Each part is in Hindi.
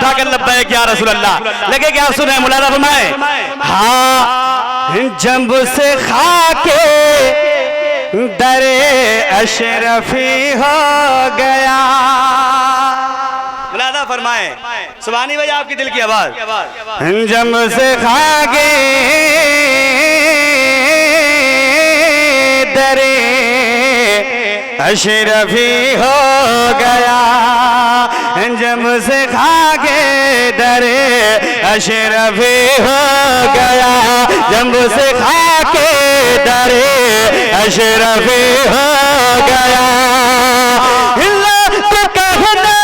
उठाकर लब्बैक या रसूल अल्लाह। लगे क्या सुने, मुलादा फरमाए। हाँ जब से खाके दरे अशरफी हो गया। मुलादा फरमाए सुभानी भाई, आपकी दिल की आवाज। जब से खाके दरे अशरफी हो गया। जब से खाके दरे अशरफी हो गया। जब से खाके दरे अशरफी हो गया। तो कहना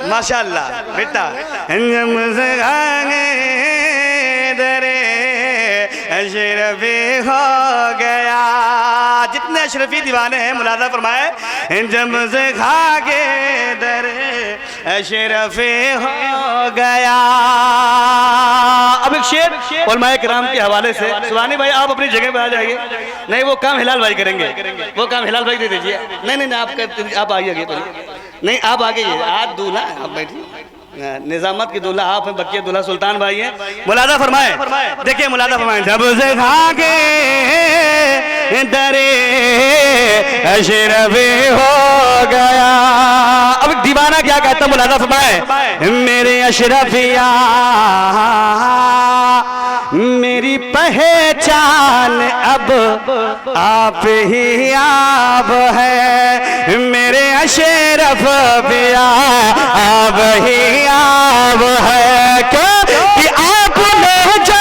माशाअल्लाह बेटा। जब से आगे दरे अशरफी हो गया। जितने अशरफी दीवाने हैं मुलादा फरमाए। जब से खाके दरे अशरफी हो गया। अब एक शेर उलमाए किराम के हवाले से। सुभानी भाई आप अपनी जगह पे आ जाइए। नहीं वो काम हिलाल भाई करेंगे, वो काम हिलाल भाई दे दीजिए। नहीं आप आइए, नहीं आप आगे, आज दूल्हा आप बैठिए। निजामत की दूल्हा आप हैं, बकिया दूल्हा सुल्तान भाई हैं। मुलादा फरमाए, देखिए मुलादा फरमाए। जब से खाके दरे अशरफी हो गया। अब दीवाना क्या कहता, मुलादा फरमाए। मेरे अशरफिया मेरी पहचान अब आप ही आप है। मेरे अशरफ पिया आप ही आप है। क्यों कि आपने जो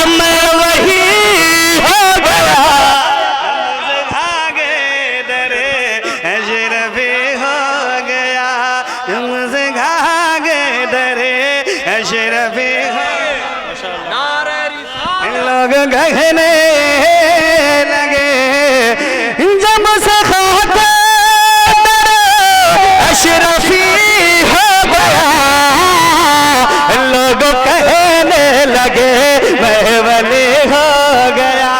मैं वही हो गया। लोग कहने लगे जब से खाके अशरफी हो गया। लोग कहने लगे मैं वली हो गया।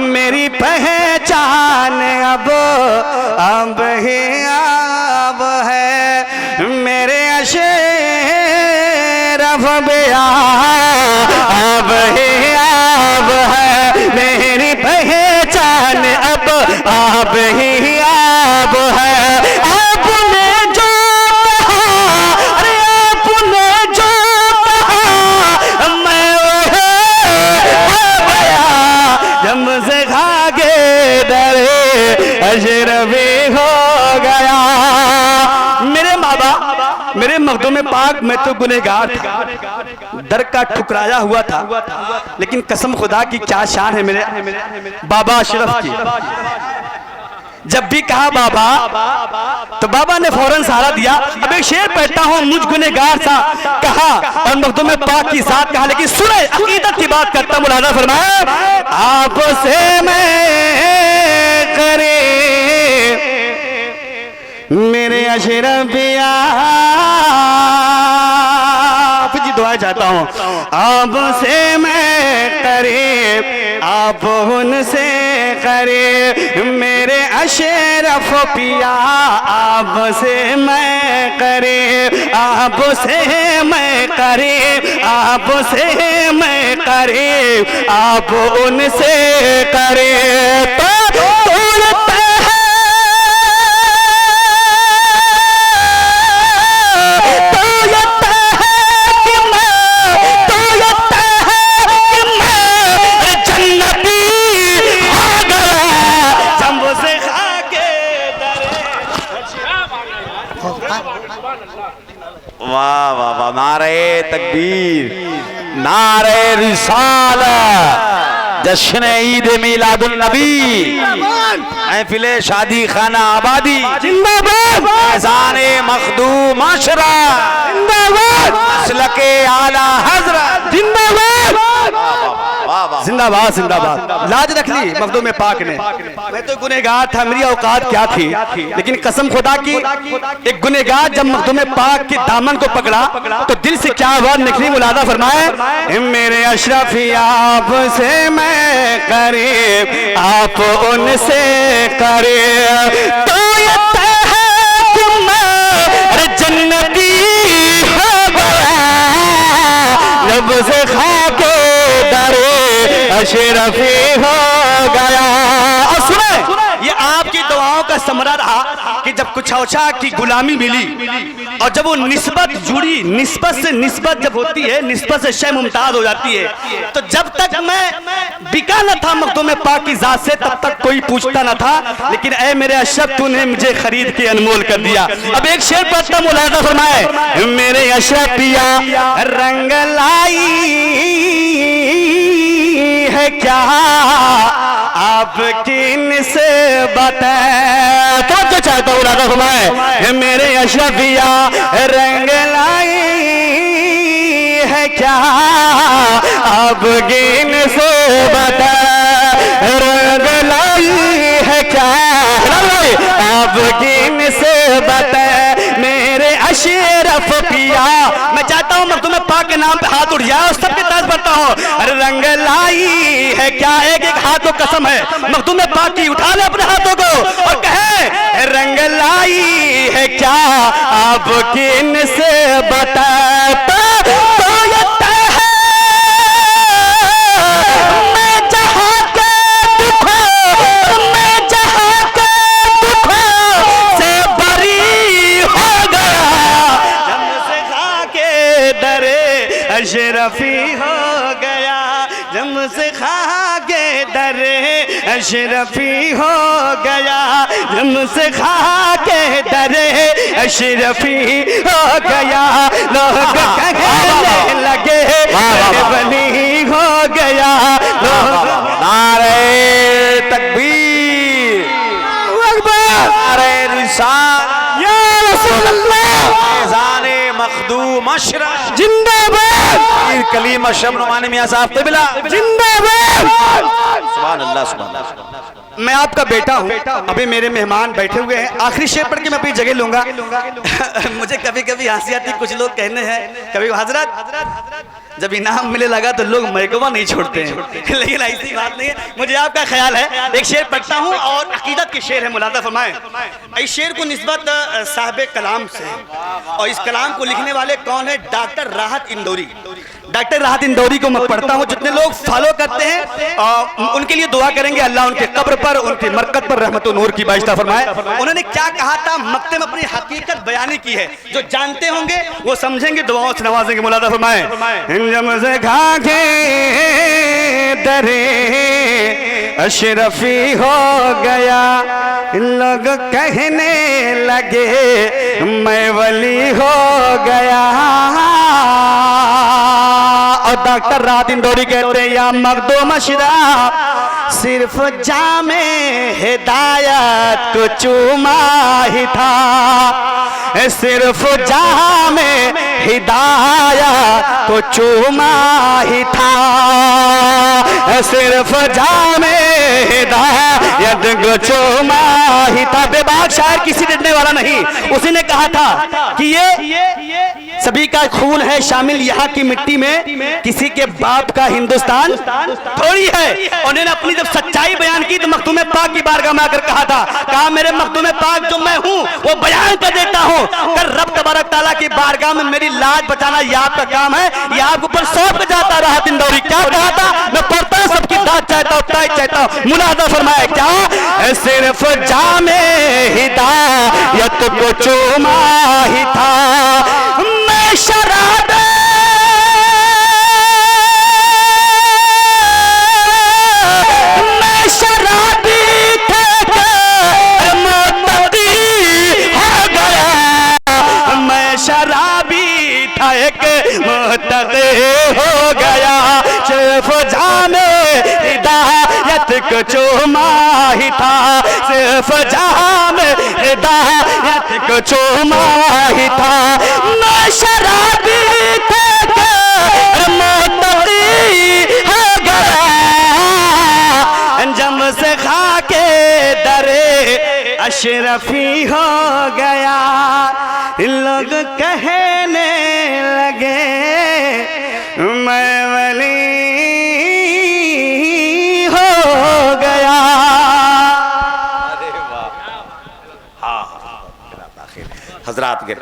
मेरी पहचान अब ही अब है। मेरे अशरफ बिया अब ही अब है। मेरी पहचान अब आप ही अब है। आपने जो कहा, अरे आपने जो कहा मैं वही हो गया। जब से खाके दरे अशरफी हो गया। मेरे माँ बाप मेरे मखदूम पाक में तो गुनहगार था, दर का ठुकराया हुआ था। लेकिन कसम खुदा की क्या शान है मेरे बाबा अशरफ की। जब भी कहा बाबा तो बाबा ने फौरन सहारा दिया। अब एक शेर पढ़ता हूँ, मुझ गुनहगार सा कहा और मखदूम पाक की साथ कहा। लेकिन सुने अकीदत की बात करता। मुलादा फरमाए आपसे मैं करे मेरे अशरफिया जी दुआ चाहता हूँ। आपसे मैं करीब आप उनसे करीब मेरे अशरफ पिया। आपसे मैं करीब आपसे मैं करीब आपसे मैं करीब आप उनसे करीब। वाह वाह वाह, नारे तकबीर, नारे रिसालत, जश्न ईद मिलादुन नबी, महफिल शादी खाना आबादी जिंदाबाद, फैज़ान मखदूम माशरा जिंदाबाद, मसलके आला हज़रत जिंदाबाद, जिंदाबाद जिंदाबाद। लाज रख ली मखदूम पाक ने। मैं तो गुनहगार था, मेरी औकात क्या थी, लेकिन कसम खुदा की एक गुनहगार जब मखदूम पाक के दामन को पकड़ा तो दिल से क्या बात निकली। मुलादा फरमाए, मेरे अशरफी आपसे मैं करीब, आप उनसे करीब, तो ये तय है कि मैं जन्नती हो गया, लब से खाके दरे अशरफी हो गया। और सुने, ये आपकी दुआओं का समरा रहा कि जब कुछौछा की गुलामी मिली और जब वो निस्बत जुड़ी, निस्बत से निस्बत जब होती है, निस्बत से शय मुमताज हो जाती है, तो जब तक मैं बिका न था मखदूम पाक की जात से, तब तक कोई पूछता न था, लेकिन ऐ मेरे अशरफ तूने मुझे खरीद के अनमोल कर दिया। अब एक शेर पढ़ता मुलादा फरमाए, मेरे अशरफ पिया रंग लाई है क्या आपकी से बताए, तो चाहता हूँ मुलादा फरमाए, मेरे अशरफिया रंग लाई है क्या आपकी से बताए, रंग लाई है क्या आपकी से बताए, मेरे अशरफ पिया। मैं चाहता हूँ मखदूम पाक के नाम पे हाथ उठ जाए और सबके ताज बढ़ता हूँ। अरे रंग लाई है क्या, एक एक हाथ को कसम है मखदूम पाक की, उठा ले अपने हाथों को और कहे रंग लाई है क्या आपकी इनसे बताता, तो ये तय है मैं जहाँ के दुखों, मैं जहाँ के दुखों से बरी हो गया, जम से खाके दरे अशरफी हो गया, जम से खाके दरे अशरफी हो गया, जम से खाके दरे अशरफी हो गया, लोग कहने लगे वली हो गया, नारे तकबीर, नारे रिसालत, या रसूल अल्लाह, फैज़ान मखदूम माशरा जिंदाबाद, कलीम शब नुमानी मियां साहब क़िबला जिंदाबाद, सुभान अल्लाह सुभान अल्लाह। मैं आपका बेटा हूँ, अभी मेरे मेहमान बैठे हुए हैं, आखिरी शेर पढ़ के मैं अपनी जगह लूंगा। मुझे कभी कभी हंसी आती, कुछ लोग कहने हैं कभी हजरत जब इनाम मिले लगा तो लोग महकमा नहीं छोड़ते हैं, लेकिन ऐसी बात नहीं है। मुझे आपका ख्याल है, एक शेर पढ़ता हूँ और अकीदत के शेर है, मुलादा फरमाए। इस शेर को निस्बत साहिब कलाम से, और इस कलाम को लिखने वाले कौन है, डॉक्टर राहत इंदौरी। डॉक्टर राहत इंदौरी को मैं पढ़ता हूँ, जितने लोग फॉलो करते हैं उनके लिए दुआ करेंगे, अल्लाह उनके कब्र पर, उनकी मरकत पर रहमत और नूर की बारिश फरमाए। उन्होंने क्या कहा था, मक्ते में अपनी हकीकत बयानी की है, जो जानते होंगे वो समझेंगे, दुआओं से नवाजेंगे। मुलादा फरमाए, जम से खाके दरे अशरफी हो गया, लोग कहने लगे मैं वली हो गया, और डॉक्टर राहत इंदौरी कहते हैं, या मखदूम अशरफ सिर्फ जामे हिदायत को चूमा ही था, सिर्फ जामे हिदायत को चूमा ही था, सिर्फ जामे हिदायत को चूमा ही था। बेबाक शायर किसी देने वाला नहीं, उसी ने कहा था कि ये सभी का खून है शामिल यहाँ की मिट्टी में, किसी के बाप का हिंदुस्तान थोड़ी है। उन्होंने अपनी जब सच्चाई बयान की तो मखदूम पाक की बारगाह में आकर कहा मेरे मखदूम पाक जो मैं हूँ वो बयान कर देता हूँ, कर रब तबारक तआला की बारगाह में मेरी लाज बचाना ये आपका काम है, ये आपके ऊपर सौंप के जाता। राहत इंदौरी क्या कहा था, मैं पढ़ता हूँ, सबकी दाद चाहता हूँ, ताज चाहता हूँ। मुलादा फरमाया क्या, सिर्फ जामे हिदायत को चूमा ही था, मैं शराब हो गया, सिर्फ जाने हिदायत को चूमा ही था, सिर्फ जाम हिदायत को चूमा ही था। मैं शराबी थे मोतकी हो गया, जम से खा के दरे अशरफी हो गया। लोग कहने लगे मैं वली हो गया। अरे वाह, हाँ हजरात के